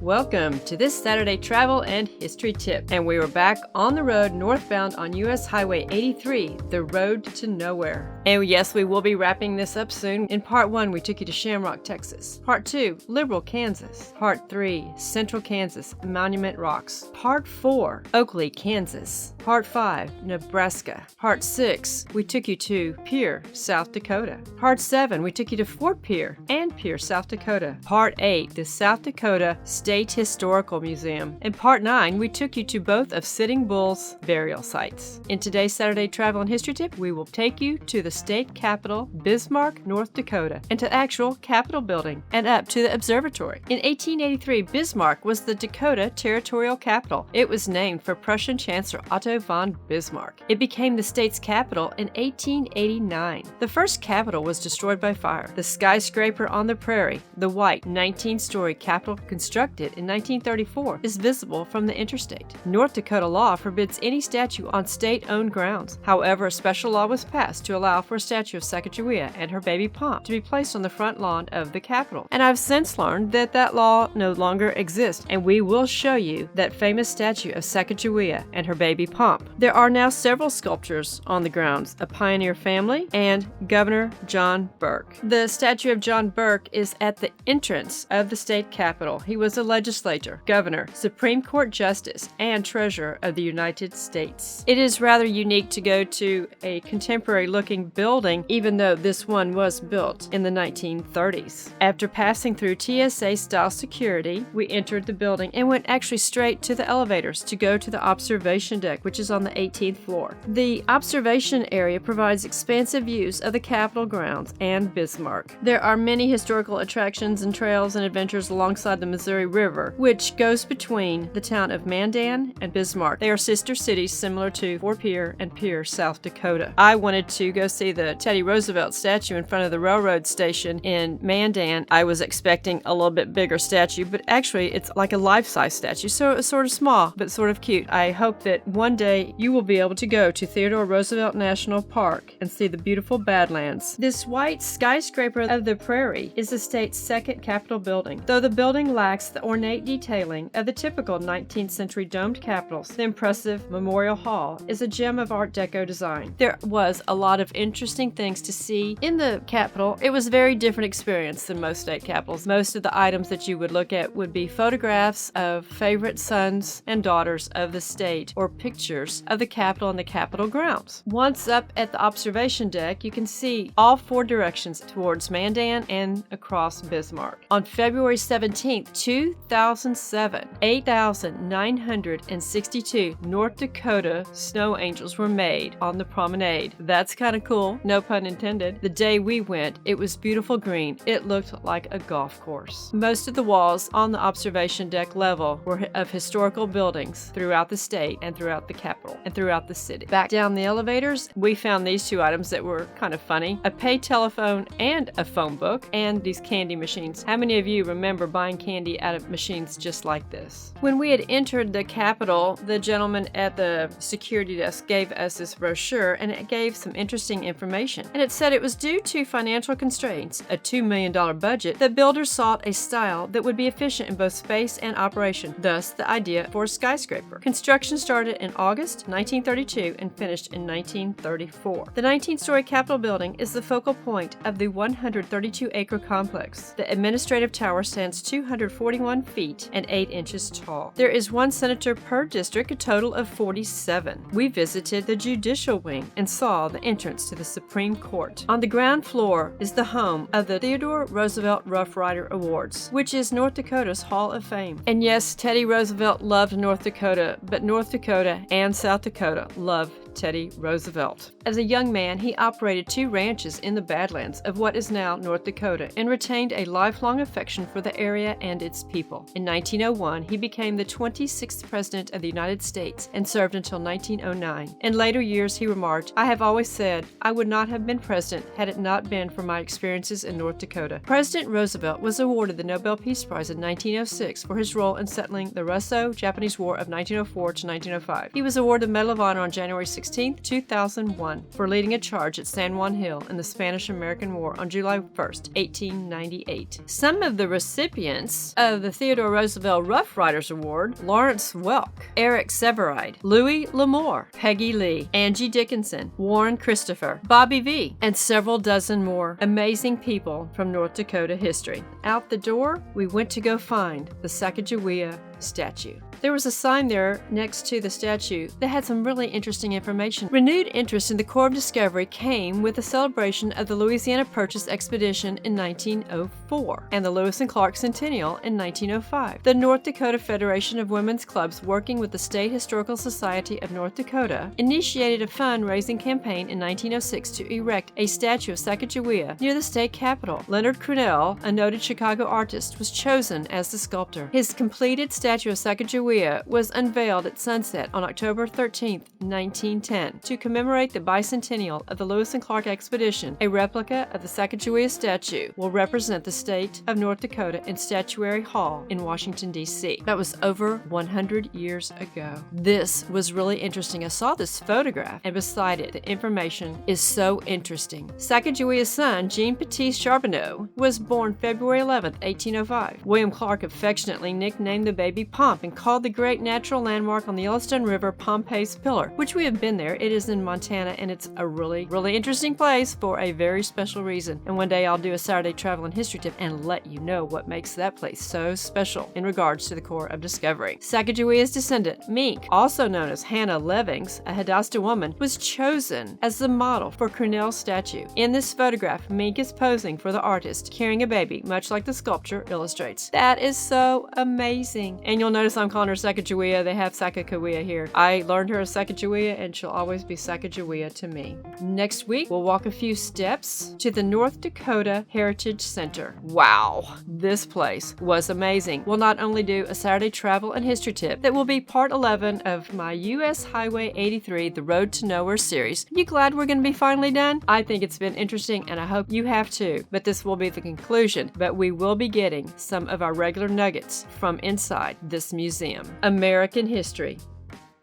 Welcome to this Saturday travel and history tip. And we were back on the road northbound on US Highway 83, the road to nowhere. And yes, we will be wrapping this up soon. In part 1, we took you to Shamrock, Texas. Part 2, Liberal, Kansas. Part 3, Central Kansas, Monument Rocks. Part 4, Oakley, Kansas. Part 5, Nebraska. Part 6, we took you to Pierre, South Dakota. Part 7, we took you to Fort Pierre and Pierre, South Dakota. Part 8, the South Dakota State Historical Museum. In Part 9, we took you to both of Sitting Bull's burial sites. In today's Saturday Travel and History Tip, we will take you to the state capital, Bismarck, North Dakota, and to actual Capitol building, and up to the observatory. In 1883, Bismarck was the Dakota territorial capital. It was named for Prussian Chancellor Otto von Bismarck. It became the state's capital in 1889. The first capital was destroyed by fire. The skyscraper on the prairie, the white 19-story Capitol constructed in 1934, is visible from the interstate. North Dakota law forbids any statue on state-owned grounds. However, a special law was passed to allow for a statue of Sacagawea and her baby Pomp to be placed on the front lawn of the Capitol. And I've since learned that that law no longer exists, and we will show you that famous statue of Sacagawea and her baby Pomp. There are now several sculptures on the grounds, a pioneer family and Governor John Burke. The statue of John Burke is at the entrance of the state capitol. He was a legislator, governor, Supreme Court justice, and treasurer of the United States. It is rather unique to go to a contemporary-looking building, even though this one was built in the 1930s. After passing through TSA-style security, we entered the building and went actually straight to the elevators to go to the observation deck, which is on the 18th floor. The observation area provides expansive views of the Capitol grounds and Bismarck. There are many historical attractions and trails and adventures alongside the Missouri River, which goes between the town of Mandan and Bismarck. They are sister cities similar to Fort Pierre and Pierre, South Dakota. I wanted to go see the Teddy Roosevelt statue in front of the railroad station in Mandan. I was expecting a little bit bigger statue, but actually it's like a life-size statue, so it's sort of small, but sort of cute. I hope that one day you will be able to go to Theodore Roosevelt National Park and see the beautiful Badlands. This white skyscraper of the prairie is the state's second Capitol building. Though the building lacks the ornate detailing of the typical 19th century domed capitals, the impressive Memorial Hall is a gem of Art Deco design. There was a lot of interesting things to see in the Capitol. It was a very different experience than most state capitals. Most of the items that you would look at would be photographs of favorite sons and daughters of the state or pictures of the Capitol and the Capitol grounds. Once up at the observation deck, you can see all 4 directions towards Mandan and across Bismarck. On February 17, 2007, 8,962 North Dakota snow angels were made on the promenade. That's kind of cool, no pun intended. The day we went, it was beautiful green. It looked like a golf course. Most of the walls on the observation deck level were of historical buildings throughout the state and throughout the Capitol and throughout the city. Back down the elevators, we found these 2 items that were kind of funny: a pay telephone and a phone book, and these candy machines. How many of you remember buying candy out of machines just like this? When we had entered the Capitol, the gentleman at the security desk gave us this brochure, and it gave some interesting information. And it said it was due to financial constraints, a $2 million budget, that builders sought a style that would be efficient in both space and operation, thus the idea for a skyscraper. Construction started in August 1932 and finished in 1934. The 19-story Capitol building is the focal point of the 132-acre complex. The administrative tower stands 241 feet and 8 inches tall. There is 1 senator per district, a total of 47. We visited the judicial wing and saw the entrance to the Supreme Court. On the ground floor is the home of the Theodore Roosevelt Rough Rider Awards, which is North Dakota's Hall of Fame. And yes, Teddy Roosevelt loved North Dakota, but North Dakota and South Dakota love Teddy Roosevelt. As a young man, he operated 2 ranches in the Badlands of what is now North Dakota and retained a lifelong affection for the area and its people. In 1901, he became the 26th President of the United States and served until 1909. In later years, he remarked, "I have always said I would not have been president had it not been for my experiences in North Dakota." President Roosevelt was awarded the Nobel Peace Prize in 1906 for his role in settling the Russo-Japanese War of 1904 to 1905. He was awarded the Medal of Honor on January 16, 16, 2001, for leading a charge at San Juan Hill in the Spanish-American War on July 1, 1898. Some of the recipients of the Theodore Roosevelt Rough Riders Award: Lawrence Welk, Eric Severide, Louis L'Amour, Peggy Lee, Angie Dickinson, Warren Christopher, Bobby V, and several dozen more amazing people from North Dakota history. Out the door, we went to go find the Sacagawea statue. There was a sign there next to the statue that had some really interesting information. Renewed interest in the Corps of Discovery came with the celebration of the Louisiana Purchase Expedition in 1904 and the Lewis and Clark Centennial in 1905. The North Dakota Federation of Women's Clubs, working with the State Historical Society of North Dakota, initiated a fundraising campaign in 1906 to erect a statue of Sacagawea near the state capitol. Leonard Crunell, a noted Chicago artist, was chosen as the sculptor. His completed statue of Sacagawea was unveiled at sunset on October 13, 1910, to commemorate the bicentennial of the Lewis and Clark expedition. A replica of the Sacagawea statue will represent the state of North Dakota in Statuary Hall in Washington, D.C. That was over 100 years ago. This was really interesting. I saw this photograph, and beside it, the information is so interesting. Sacagawea's son, Jean Baptiste Charbonneau, was born February 11, 1805. William Clark affectionately nicknamed the baby Pomp and called the great natural landmark on the Yellowstone River Pompey's Pillar, which we have been there. It is in Montana, and it's a really interesting place for a very special reason. And one day I'll do a Saturday travel and history tip and let you know what makes that place so special in regards to the Corps of Discovery. Sacagawea's descendant, Mink, also known as Hannah Levings, a Hadasta woman, was chosen as the model for Crunell's statue. In this photograph, Mink is posing for the artist, carrying a baby, much like the sculpture illustrates. That is so amazing. And you'll notice I'm calling her Sacagawea. They have Sacagawea here. I learned her as Sacagawea, and she'll always be Sacagawea to me. Next week, we'll walk a few steps to the North Dakota Heritage Center. Wow, this place was amazing. We'll not only do a Saturday travel and history tip that will be part 11 of my U.S. Highway 83, The Road to Nowhere series. You glad we're going to be finally done? I think it's been interesting, and I hope you have too. But this will be the conclusion. But we will be getting some of our regular nuggets from inside this museum. American history.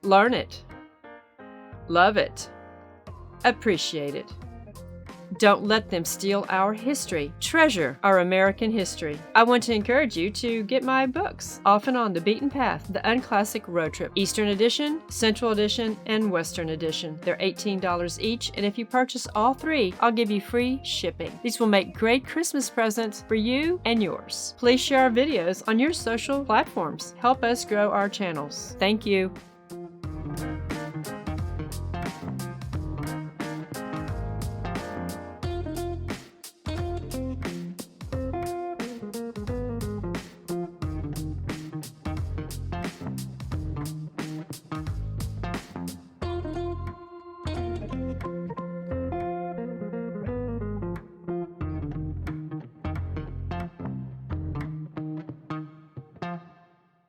Learn it. Love it. Appreciate it. Don't let them steal our history. Treasure our American history. I want to encourage you to get my books, Off and On the Beaten Path, The Unclassic Road Trip, Eastern Edition, Central Edition, and Western Edition. They're $18 each, and if you purchase all three, I'll give you free shipping. These will make great Christmas presents for you and yours. Please share our videos on your social platforms. Help us grow our channels. Thank you.